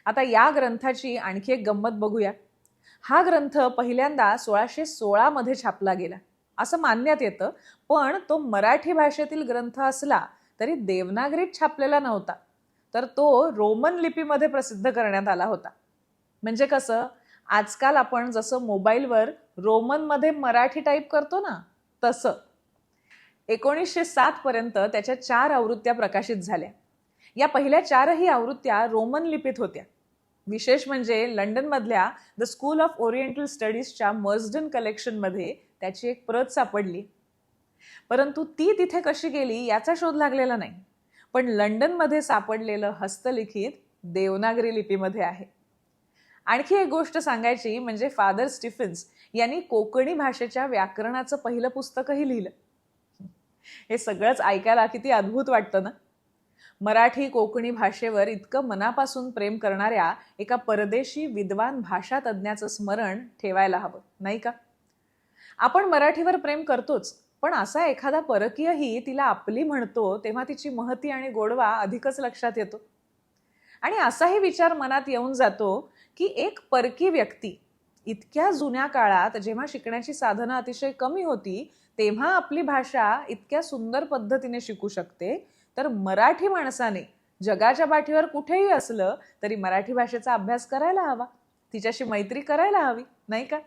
आता या ग्रंथाची आणखी एक गंमत बघूया. हा ग्रंथ पहिल्यांदा 1616 मध्ये छापला गेला असं मानण्यात येतं, पण तो मराठी भाषेतील ग्रंथ असला तरी देवनागरीत छापलेला नव्हता, तर तो रोमन लिपीमध्ये प्रसिद्ध करण्यात आला होता. म्हणजे कसं, आजकाल आपण जसं मोबाईलवर रोमनमध्ये मराठी टाईप करतो ना, तसं. 1907 पर्यंत त्याच्या 4 आवृत्त्या प्रकाशित झाल्या. या पहिल्या 4ही आवृत्त्या रोमन लिपीत होत्या. विशेष म्हणजे लंडनमधल्या द स्कूल ऑफ ओरिएंटल स्टडीजच्या मर्सडन कलेक्शनमध्ये त्याची एक प्रत सापडली. परंतु ती तिथे कशी गेली याचा शोध लागलेला नाही. पण लंडनमध्ये सापडलेलं हस्तलिखित देवनागरी लिपीमध्ये आहे. आणखी एक गोष्ट सांगायची म्हणजे फादर स्टीफन्स यांनी कोकणी भाषेच्या व्याकरणाचं पहिलं पुस्तकही लिहिलं. हे सगळंच ऐकायला किती अद्भुत वाटतं ना. मराठी कोकणी भाषेवर इतकं मनापासून प्रेम करणाऱ्या एका परदेशी विद्वान भाषा तज्ज्ञाचं स्मरण ठेवायला हवं, नाही का? आपण मराठीवर प्रेम करतोच, पण असा एखादा परकीयही तिला आपली म्हणतो तेव्हा तिची महती आणि गोडवा अधिकच लक्षात येतो. आणि असाही विचार मनात येऊन जातो की एक परकी व्यक्ती इतक्या जुन्या काळात जेव्हा शिकण्याची साधनं अतिशय कमी होती, तेव्हा आपली भाषा इतक्या सुंदर पद्धतीने शिकू शकते, तर मराठी माणसाने जगाच्या पाठीवर कुठेही असलं तरी मराठी भाषेचा अभ्यास करायला हवा, तिच्याशी मैत्री करायला हवी, नाही का?